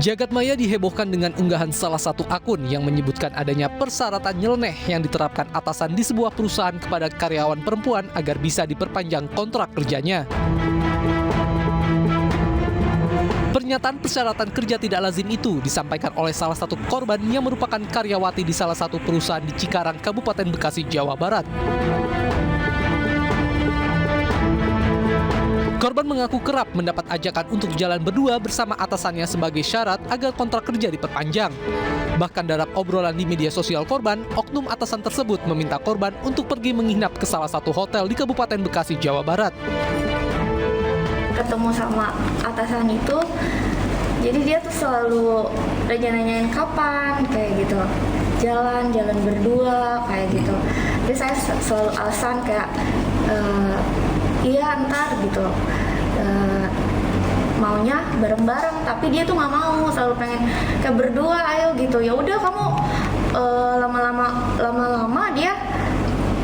Jagat maya dihebohkan dengan unggahan salah satu akun yang menyebutkan adanya persyaratan nyeleneh yang diterapkan atasan di sebuah perusahaan kepada karyawan perempuan agar bisa diperpanjang kontrak kerjanya. Pernyataan persyaratan kerja tidak lazim itu disampaikan oleh salah satu korban yang merupakan karyawati di salah satu perusahaan di Cikarang, Kabupaten Bekasi, Jawa Barat. Korban mengaku kerap mendapat ajakan untuk jalan berdua bersama atasannya sebagai syarat agar kontrak kerja diperpanjang. Bahkan dalam obrolan di media sosial korban, oknum atasan tersebut meminta korban untuk pergi menginap ke salah satu hotel di Kabupaten Bekasi, Jawa Barat. Ketemu sama atasan itu, jadi dia tuh selalu nanyain kapan, kayak gitu. Jalan berdua, kayak gitu. Jadi saya selalu alasan kayak, iya ntar gitu, maunya bareng-bareng, tapi dia tuh nggak mau, selalu pengen kayak berdua, ayo gitu. Ya udah kamu lama-lama dia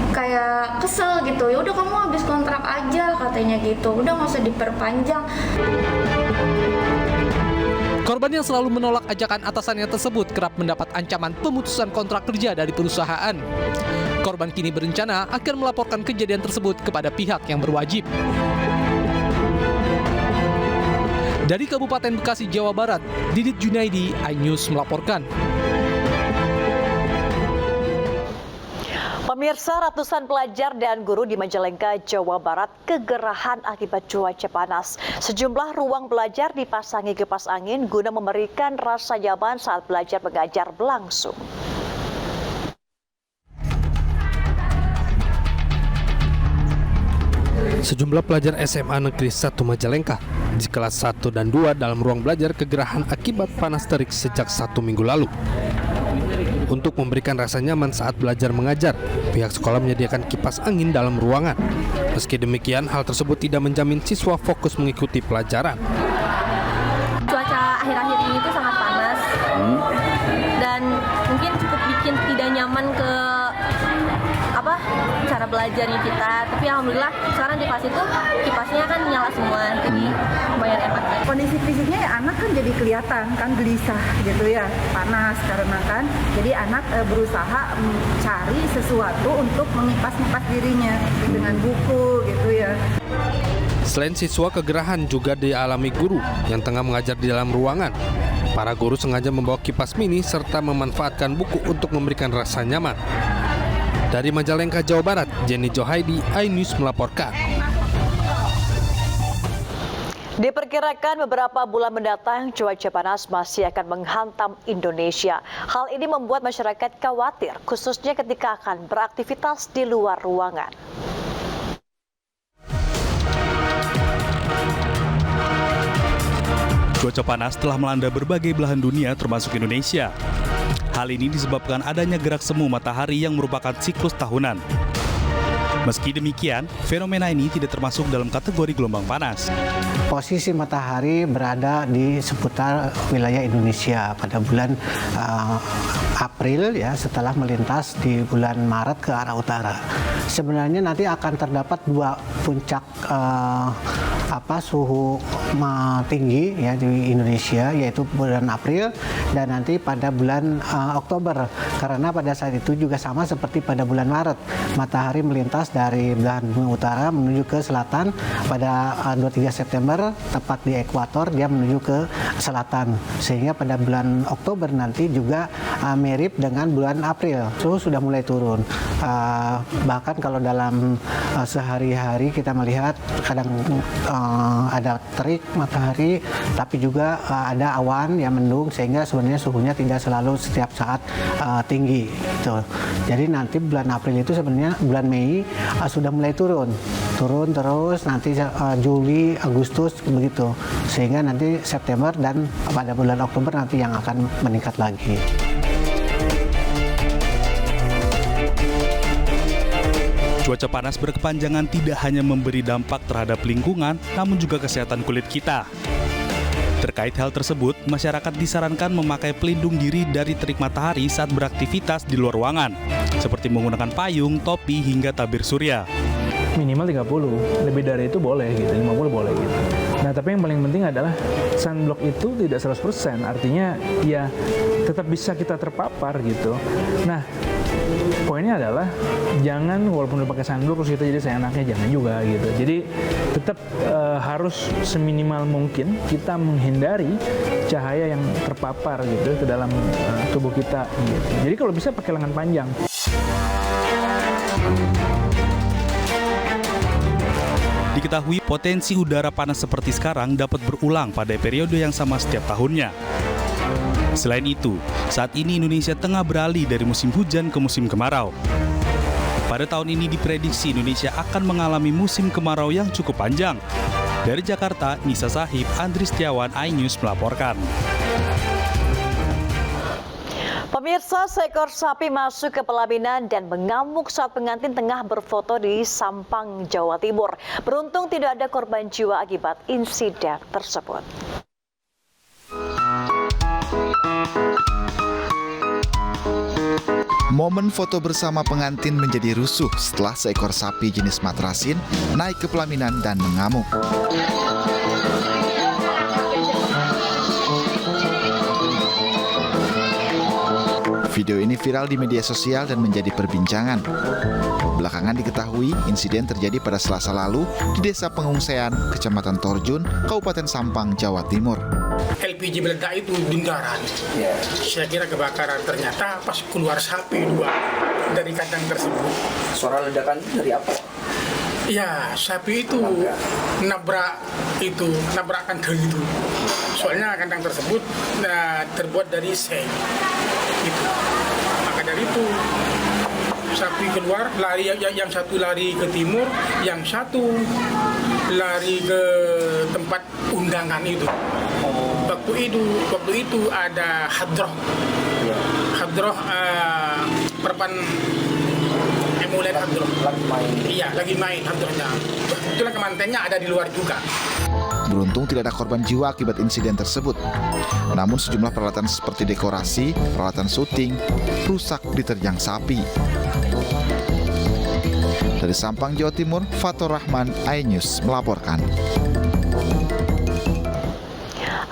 kayak kesel gitu. Ya udah kamu habis kontrak aja katanya gitu. Udah nggak usah diperpanjang. Korban yang selalu menolak ajakan atasannya tersebut kerap mendapat ancaman pemutusan kontrak kerja dari perusahaan. Korban kini berencana akan melaporkan kejadian tersebut kepada pihak yang berwajib. Dari Kabupaten Bekasi, Jawa Barat, Didit Junaidi, iNews melaporkan. Pemirsa, ratusan pelajar dan guru di Majalengka, Jawa Barat kegerahan akibat cuaca panas. Sejumlah ruang belajar dipasangi kipas angin guna memberikan rasa nyaman saat belajar mengajar berlangsung. Sejumlah pelajar SMA Negeri 1 Majalengka di kelas 1 dan 2 dalam ruang belajar kegerahan akibat panas terik sejak 1 minggu lalu. Untuk memberikan rasa nyaman saat belajar mengajar, pihak sekolah menyediakan kipas angin dalam ruangan. Meski demikian, hal tersebut tidak menjamin siswa fokus mengikuti pelajaran. Cuaca akhir-akhir ini tuh sangat panas dan mungkin cukup bikin tidak nyaman ke cara belajarnya kita. Tapi alhamdulillah sekarang di kelas itu kipasnya kan nyala semua, jadi lumayan enak. Kondisi fisiknya ya anak kan jadi kelihatan kan gelisah gitu ya, panas karena kan. Jadi anak berusaha mencari sesuatu untuk mengipas-ngipas dirinya dengan buku gitu ya. Selain siswa, kegerahan juga dialami guru yang tengah mengajar di dalam ruangan. Para guru sengaja membawa kipas mini serta memanfaatkan buku untuk memberikan rasa nyaman. Dari Majalengka, Jawa Barat, Jenny Johaidi, iNews melaporkan. Diperkirakan beberapa bulan mendatang cuaca panas masih akan menghantam Indonesia. Hal ini membuat masyarakat khawatir, khususnya ketika akan beraktivitas di luar ruangan. Cuaca panas telah melanda berbagai belahan dunia termasuk Indonesia. Hal ini disebabkan adanya gerak semu matahari yang merupakan siklus tahunan. Meski demikian, fenomena ini tidak termasuk dalam kategori gelombang panas. Posisi matahari berada di seputar wilayah Indonesia pada bulan April ya, setelah melintas di bulan Maret ke arah utara. Sebenarnya nanti akan terdapat dua puncak suhu tinggi ya di Indonesia, yaitu bulan April dan nanti pada bulan Oktober, karena pada saat itu juga sama seperti pada bulan Maret, matahari melintas dari belahan bumi utara menuju ke selatan. Pada 23 September tepat di ekuator dia menuju ke selatan, sehingga pada bulan Oktober nanti juga mirip dengan bulan April, suhu sudah mulai turun. Bahkan kalau dalam sehari-hari kita melihat kadang ada terik matahari, tapi juga ada awan yang mendung, sehingga sebenarnya suhunya tidak selalu setiap saat tinggi gitu. Jadi nanti bulan April itu sebenarnya bulan Mei sudah mulai turun terus, nanti Juli, Agustus begitu, sehingga nanti September dan pada bulan Oktober nanti yang akan meningkat lagi. Cuaca panas berkepanjangan tidak hanya memberi dampak terhadap lingkungan, namun juga kesehatan kulit kita. Terkait hal tersebut, masyarakat disarankan memakai pelindung diri dari terik matahari saat beraktivitas di luar ruangan, seperti menggunakan payung, topi, hingga tabir surya. minimal 30, lebih dari itu boleh gitu, 50 boleh gitu. Nah tapi yang paling penting adalah sunblock itu tidak 100%, artinya ya tetap bisa kita terpapar gitu. Nah poinnya adalah jangan walaupun udah pakai sunblock terus kita jadi seenaknya, jangan juga gitu. Jadi tetap harus seminimal mungkin kita menghindari cahaya yang terpapar gitu ke dalam tubuh kita gitu. Jadi kalau bisa pakai lengan panjang. Diketahui potensi udara panas seperti sekarang dapat berulang pada periode yang sama setiap tahunnya. Selain itu, saat ini Indonesia tengah beralih dari musim hujan ke musim kemarau. Pada tahun ini diprediksi Indonesia akan mengalami musim kemarau yang cukup panjang. Dari Jakarta, Nisa Sahib, Andri Setiawan, iNews melaporkan. Pemirsa, seekor sapi masuk ke pelaminan dan mengamuk saat pengantin tengah berfoto di Sampang, Jawa Timur. Beruntung tidak ada korban jiwa akibat insiden tersebut. Momen foto bersama pengantin menjadi rusuh setelah seekor sapi jenis matrasin naik ke pelaminan dan mengamuk. Video ini viral di media sosial dan menjadi perbincangan. Belakangan diketahui insiden terjadi pada Selasa lalu di Desa Pengungsean, Kecamatan Torjun, Kabupaten Sampang, Jawa Timur. LPG meledak itu lingkaran. Saya kira kebakaran, ternyata pas keluar sapi 2 dari kandang tersebut. Suara ledakan dari apa? Ya, sapi itu nabrak kandang itu. Soalnya kandang tersebut terbuat dari seng. Gitu. Maka dari itu sapi keluar, lari, yang satu lari ke timur, yang satu lari ke tempat undangan itu. Waktu itu ada hadroh perpan emulet hadroh. Iya, lagi main hadrohnya. Itulah kemantennya ada di luar juga. Beruntung tidak ada korban jiwa akibat insiden tersebut. Namun sejumlah peralatan seperti dekorasi, peralatan syuting, rusak diterjang sapi. Dari Sampang, Jawa Timur, Fatur Rahman, iNews melaporkan.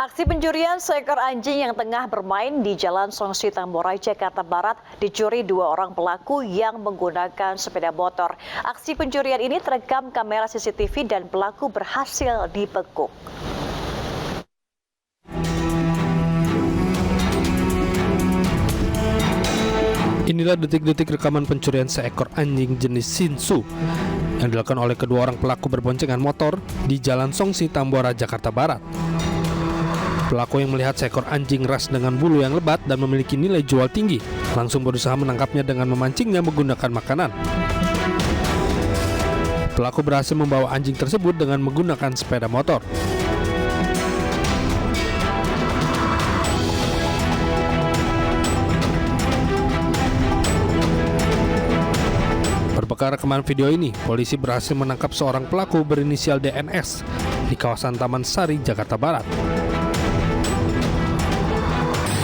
Aksi pencurian seekor anjing yang tengah bermain di Jalan Songsi Tambora, Jakarta Barat dicuri 2 orang pelaku yang menggunakan sepeda motor. Aksi pencurian ini terekam kamera CCTV dan pelaku berhasil dibekuk. Inilah detik-detik rekaman pencurian seekor anjing jenis Shih Tzu yang dilakukan oleh kedua orang pelaku berboncengan motor di Jalan Songsi Tambora, Jakarta Barat. Pelaku yang melihat seekor anjing ras dengan bulu yang lebat dan memiliki nilai jual tinggi langsung berusaha menangkapnya dengan memancingnya menggunakan makanan. Pelaku berhasil membawa anjing tersebut dengan menggunakan sepeda motor. Berbekal rekaman video ini, polisi berhasil menangkap seorang pelaku berinisial DNS di kawasan Taman Sari, Jakarta Barat.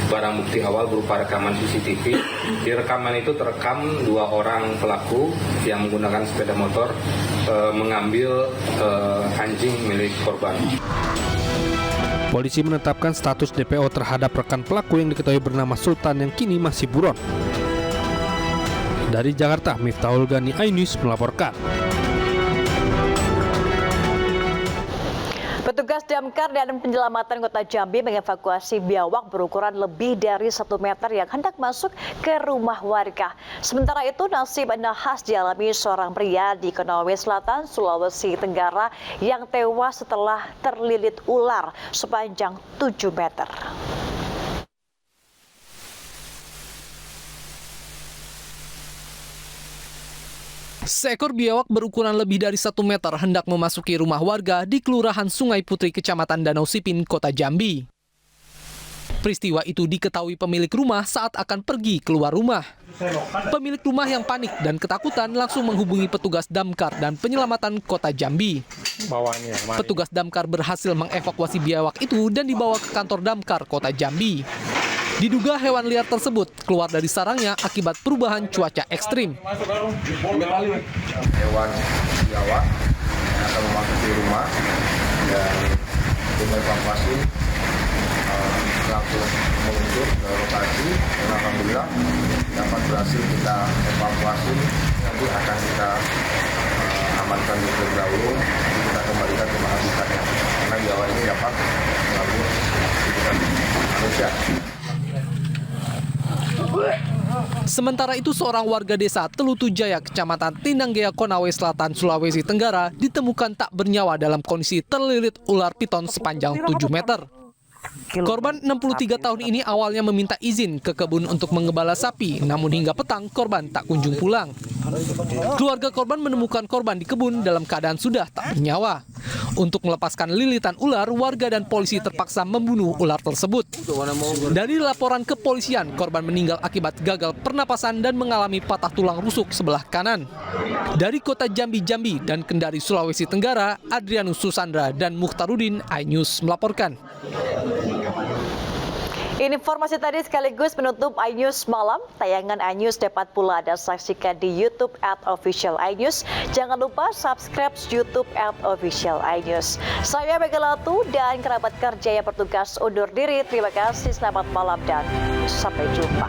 Barang bukti awal berupa rekaman CCTV. Di rekaman itu terekam 2 orang pelaku yang menggunakan sepeda motor mengambil anjing milik korban. Polisi menetapkan status DPO terhadap rekan pelaku yang diketahui bernama Sultan yang kini masih buron. Dari Jakarta, Miftahul Gani, iNews melaporkan. Petugas Damkar dan Penyelamatan Kota Jambi mengevakuasi biawak berukuran lebih dari 1 meter yang hendak masuk ke rumah warga. Sementara itu, nasib nahas dialami seorang pria di Konawe Selatan, Sulawesi Tenggara yang tewas setelah terlilit ular sepanjang 7 meter. Seekor biawak berukuran lebih dari 1 meter hendak memasuki rumah warga di Kelurahan Sungai Putri, Kecamatan Danau Sipin, Kota Jambi. Peristiwa itu diketahui pemilik rumah saat akan pergi keluar rumah. Pemilik rumah yang panik dan ketakutan langsung menghubungi petugas Damkar dan Penyelamatan Kota Jambi. Petugas Damkar berhasil mengevakuasi biawak itu dan dibawa ke kantor Damkar Kota Jambi. Diduga hewan liar tersebut keluar dari sarangnya akibat perubahan cuaca ekstrim. Hewan Jawa yang akan memasuki rumah dan tim evakuasi langsung meluncur ke lokasi dan alhamdulillah dapat berhasil kita evakuasi. Nanti akan kita amankan di dahulu, kita kembalikan ke habitatnya karena Jawa ini dapat mengganggu aktivitas manusia. Sementara itu, seorang warga desa Telutu Jaya, Kecamatan Tinanggea, Konawe Selatan, Sulawesi Tenggara, ditemukan tak bernyawa dalam kondisi terlilit ular piton sepanjang 7 meter. Korban 63 tahun ini awalnya meminta izin ke kebun untuk mengembala sapi, namun hingga petang korban tak kunjung pulang. Keluarga korban menemukan korban di kebun dalam keadaan sudah tak bernyawa. Untuk melepaskan lilitan ular, warga dan polisi terpaksa membunuh ular tersebut. Dari laporan kepolisian, korban meninggal akibat gagal pernapasan dan mengalami patah tulang rusuk sebelah kanan. Dari kota Jambi dan Kendari, Sulawesi Tenggara, Adrianus Susandra dan Mukhtarudin, iNews melaporkan. Informasi tadi sekaligus menutup iNews malam. Tayangan iNews dapat pula Anda saksikan di YouTube @official iNews. Jangan lupa subscribe YouTube @official iNews. Saya Megalatu dan kerabat kerja yang bertugas undur diri. Terima kasih, selamat malam dan sampai jumpa.